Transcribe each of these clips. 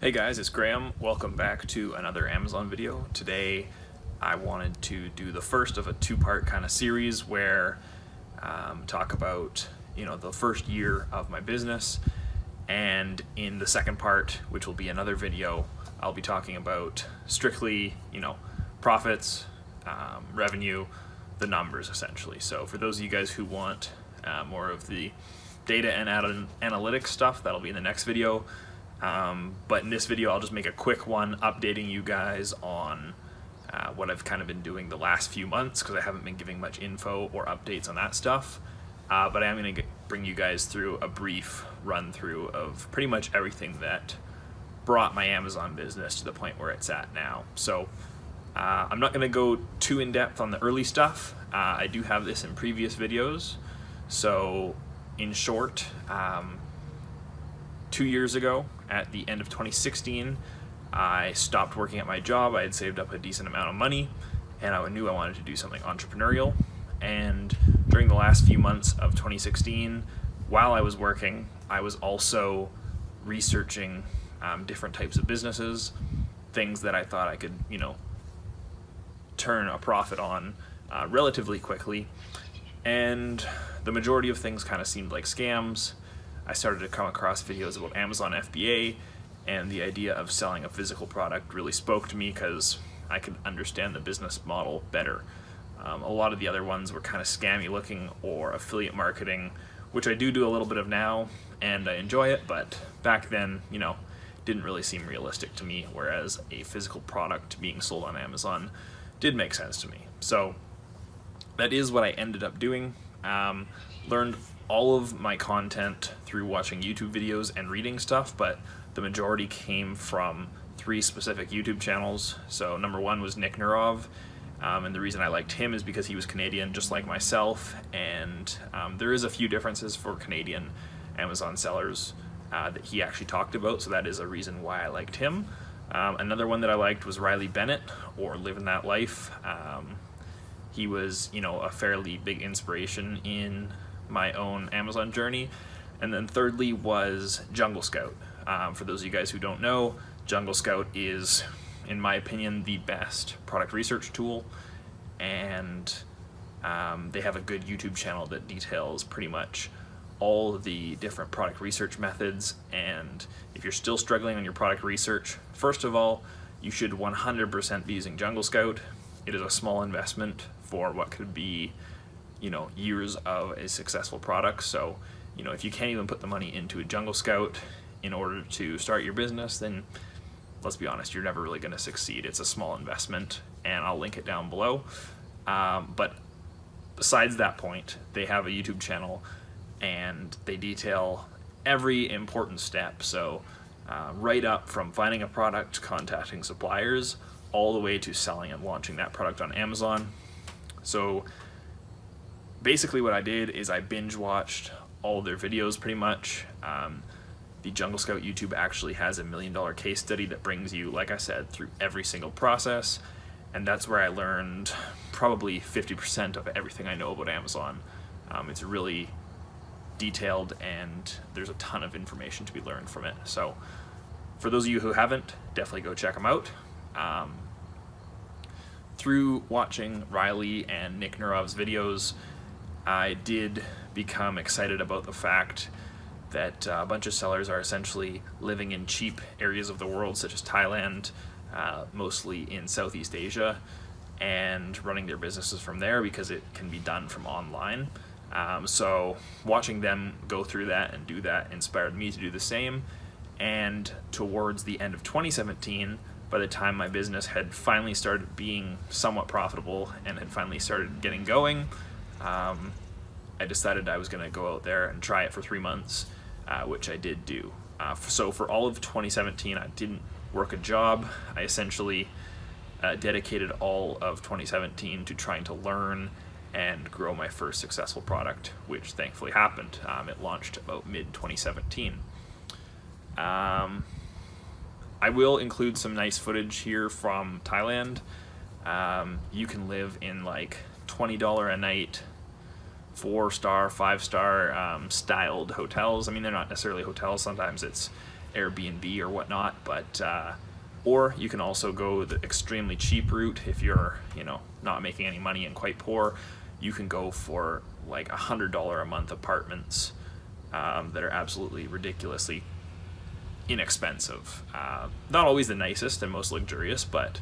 Hey guys, it's Graham. Welcome back to another Amazon video. Today I wanted to do the first of a two-part kind of series where talk about the first year of my business, and in the second part, which will be another video, I'll be talking about strictly profits, revenue, the numbers essentially. So for those of you guys who want more of the data and analytics stuff, that'll be in the next video. But in this video, I'll just make a quick one updating you guys on what I've kind of been doing the last few months, because I haven't been giving much info or updates on that stuff. But I am going to bring you guys through a brief run through of pretty much everything that brought my Amazon business to the point where it's at now. So I'm not going to go too in depth on the early stuff. I do have this in previous videos. So in short, 2 years ago, at the end of 2016, I stopped working at my job. I had saved up a decent amount of money, and I knew I wanted to do something entrepreneurial. And during the last few months of 2016, while I was working, I was also researching different types of businesses, things that I thought I could, turn a profit on relatively quickly. And the majority of things kind of seemed like scams. I started to come across videos about Amazon FBA, and the idea of selling a physical product really spoke to me because I could understand the business model better. A lot of the other ones were kind of scammy looking, or affiliate marketing, which I do a little bit of now, and I enjoy it, but back then, didn't really seem realistic to me, whereas a physical product being sold on Amazon did make sense to me. So that is what I ended up doing. Learned all of my content through watching YouTube videos and reading stuff, but the majority came from 3 specific YouTube channels. So number 1 was Nick Nurov, and the reason I liked him is because he was Canadian just like myself, and there is a few differences for Canadian Amazon sellers that he actually talked about, so that is a reason why I liked him. Another one that I liked was Bennett, or Living That Life. He was, a fairly big inspiration in my own Amazon journey. And then thirdly was Jungle Scout. For those of you guys who don't know, Jungle Scout is, in my opinion, the best product research tool, and they have a good YouTube channel that details pretty much all of the different product research methods. And if you're still struggling on your product research, first of all, you should 100% be using Jungle Scout. It is a small investment for what could be years of a successful product. So if you can't even put the money into a Jungle Scout in order to start your business, then let's be honest, you're never really going to succeed. It's a small investment, and I'll link it down below. But besides that point, they have a YouTube channel, and they detail every important step. So right up from finding a product, contacting suppliers, all the way to selling and launching that product on Amazon. So basically what I did is I binge watched all their videos pretty much. The Jungle Scout YouTube actually has a $1 million case study that brings you, like I said, through every single process, and that's where I learned probably 50% of everything I know about Amazon. It's really detailed, and there's a ton of information to be learned from it. So for those of you who haven't, definitely go check them out. Through watching Riley and Nick Nurov's videos, I did become excited about the fact that a bunch of sellers are essentially living in cheap areas of the world, such as Thailand, mostly in Southeast Asia, and running their businesses from there because it can be done from online. So watching them go through that and do that inspired me to do the same. And towards the end of 2017, by the time my business had finally started being somewhat profitable and had finally started getting going, I decided I was going to go out there and try it for 3 months, which I did do. So for all of 2017, I didn't work a job. I essentially dedicated all of 2017 to trying to learn and grow my first successful product, which thankfully happened. It launched about mid-2017. I will include some nice footage here from Thailand. You can live in like $20 a night, 4-star, 5-star styled hotels. I mean, they're not necessarily hotels. Sometimes it's Airbnb or whatnot, but or you can also go the extremely cheap route if you're, you know, not making any money and quite poor. You can go for like $100 a month apartments that are absolutely ridiculously inexpensive. Not always the nicest and most luxurious, but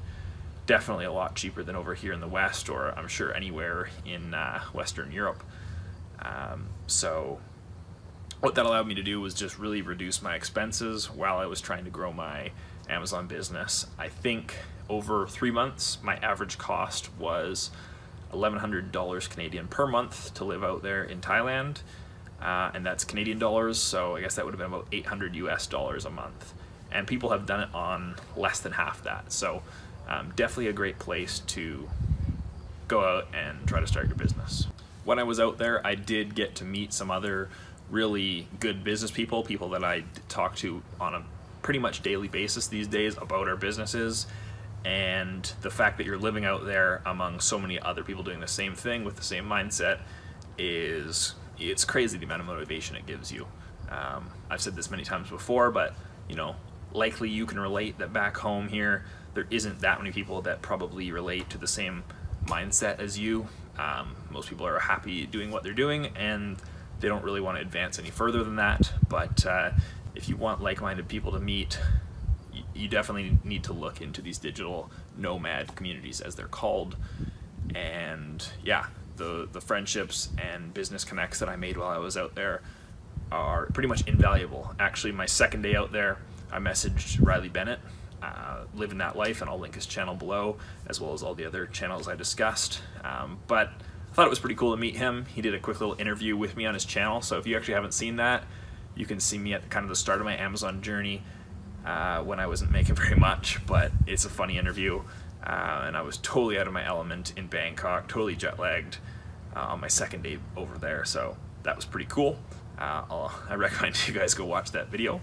definitely a lot cheaper than over here in the West, or I'm sure anywhere in Western Europe. So what that allowed me to do was just really reduce my expenses while I was trying to grow my Amazon business. I think over 3 months, my average cost was $1,100 Canadian per month to live out there in Thailand. And that's Canadian dollars, so I guess that would have been about $800 US a month. And people have done it on less than half that. So definitely a great place to go out and try to start your business. When I was out there, I did get to meet some other really good business people that I talk to on a pretty much daily basis these days about our businesses. And the fact that you're living out there among so many other people doing the same thing with the same mindset it's crazy the amount of motivation it gives you. I've said this many times before, but you know, likely you can relate that back home here, there isn't that many people that probably relate to the same mindset as you. Most people are happy doing what they're doing and they don't really want to advance any further than that. But if you want like-minded people to meet, you definitely need to look into these digital nomad communities, as they're called. And yeah, the friendships and business connects that I made while I was out there are pretty much invaluable. Actually, my second day out there, I messaged Bennett, living that life, and I'll link his channel below, as well as all the other channels I discussed. But I thought it was pretty cool to meet him. He did a quick little interview with me on his channel, so if you actually haven't seen that, you can see me at kind of the start of my Amazon journey when I wasn't making very much, but it's a funny interview. And I was totally out of my element in Bangkok, totally jet-lagged on my second day over there, so that was pretty cool. I recommend you guys go watch that video.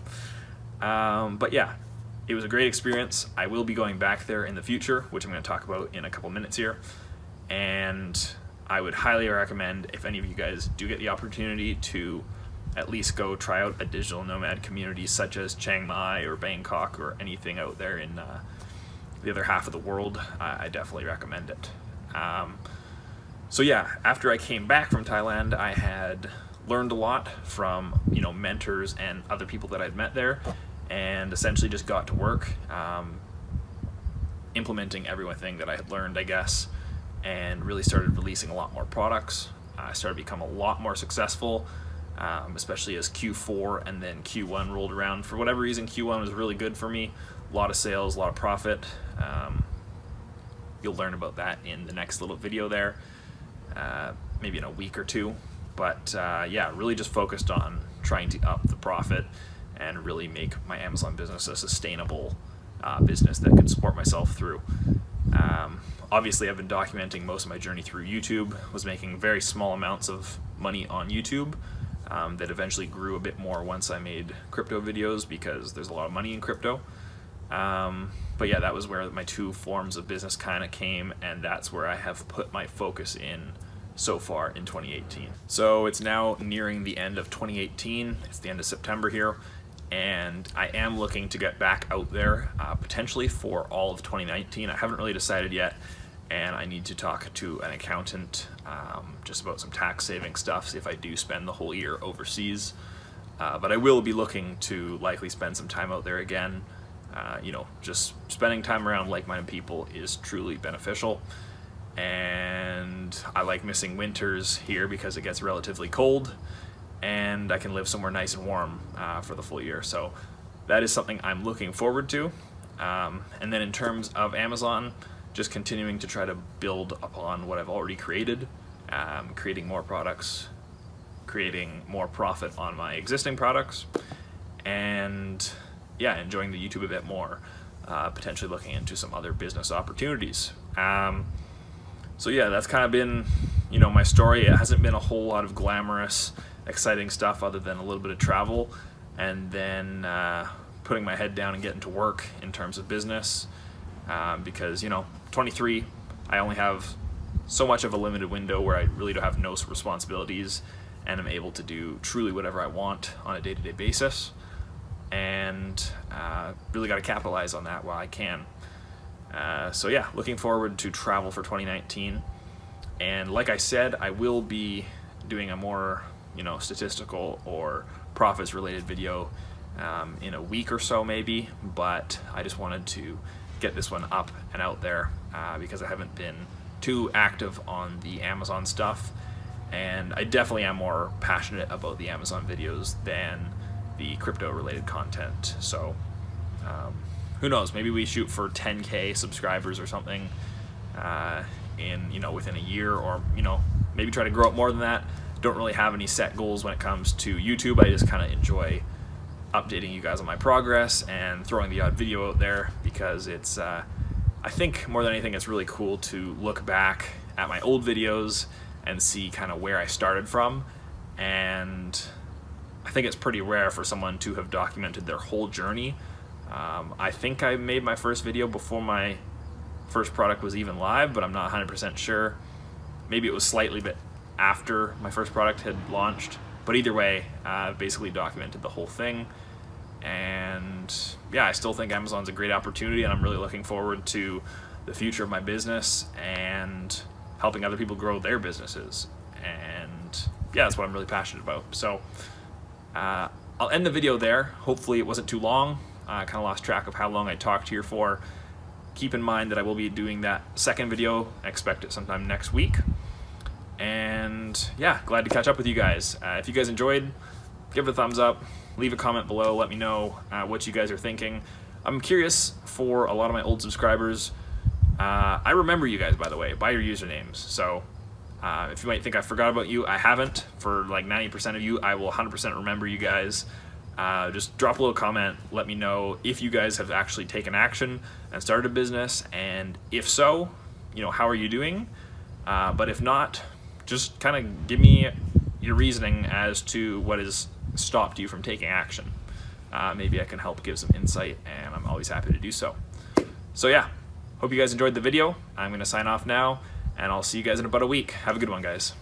But yeah, it was a great experience. I will be going back there in the future, which I'm going to talk about in a couple minutes here. And I would highly recommend, if any of you guys do get the opportunity, to at least go try out a digital nomad community such as Chiang Mai or Bangkok or anything out there in the other half of the world. I definitely recommend it. So yeah, after I came back from Thailand, I had learned a lot from, you know, mentors and other people that I'd met there, and essentially just got to work implementing everything that I had learned, I guess, and really started releasing a lot more products. I started to become a lot more successful, especially as Q4 and then Q1 rolled around. For whatever reason, Q1 was really good for me. A lot of sales, a lot of profit. You'll learn about that in the next little video there, maybe in a week or two. But yeah, really just focused on trying to up the profit and really make my Amazon business a sustainable business that could support myself through. Obviously, I've been documenting most of my journey through YouTube, was making very small amounts of money on YouTube that eventually grew a bit more once I made crypto videos, because there's a lot of money in crypto. But yeah, that was where my two forms of business kind of came, and that's where I have put my focus in so far in 2018. So it's now nearing the end of 2018. It's the end of September here, and I am looking to get back out there potentially for all of 2019. I haven't really decided yet, and I need to talk to an accountant just about some tax saving stuff, see if I do spend the whole year overseas. But I will be looking to likely spend some time out there again. You know, just spending time around like-minded people is truly beneficial. And I like missing winters here because it gets relatively cold, and I can live somewhere nice and warm for the full year. So that is something I'm looking forward to. And then in terms of Amazon, just continuing to try to build upon what I've already created, creating more products, creating more profit on my existing products, and yeah, enjoying the YouTube a bit more, potentially looking into some other business opportunities. So yeah, that's kind of been, you know, my story. It hasn't been a whole lot of glamorous, exciting stuff other than a little bit of travel, and then putting my head down and getting to work in terms of business, because, you know, 23, I only have so much of a limited window where I really don't have no responsibilities, and I'm able to do truly whatever I want on a day-to-day basis. and really got to capitalize on that while I can. So yeah, looking forward to travel for 2019. And like I said, I will be doing a more, statistical or profits related video in a week or so maybe, but I just wanted to get this one up and out there because I haven't been too active on the Amazon stuff, and I definitely am more passionate about the Amazon videos than the crypto related content. So who knows, maybe we shoot for 10K subscribers or something within a year, or maybe try to grow up more than that. Don't really have any set goals when it comes to YouTube. I just kind of enjoy updating you guys on my progress and throwing the odd video out there, because it's I think more than anything it's really cool to look back at my old videos and see kind of where I started from. And I think it's pretty rare for someone to have documented their whole journey. I think I made my first video before my first product was even live, but I'm not 100% sure. Maybe it was slightly bit after my first product had launched, but either way, basically documented the whole thing. And yeah, I still think Amazon's a great opportunity, and I'm really looking forward to the future of my business and helping other people grow their businesses. And yeah, that's what I'm really passionate about. So I'll end the video there. Hopefully it wasn't too long. I kind of lost track of how long I talked here for. Keep in mind that I will be doing that second video. I expect it sometime next week. And yeah, glad to catch up with you guys. If you guys enjoyed, give it a thumbs up, leave a comment below, let me know what you guys are thinking. I'm curious, for a lot of my old subscribers, I remember you guys, by the way, by your usernames. So if you might think I forgot about you, I haven't. For like 90% of you, I will 100% remember you guys. Just drop a little comment, let me know if you guys have actually taken action and started a business, and if so, how are you doing? But if not, just kind of give me your reasoning as to what has stopped you from taking action. Maybe I can help give some insight, and I'm always happy to do so. So yeah, hope you guys enjoyed the video. I'm going to sign off now, and I'll see you guys in about a week. Have a good one, guys.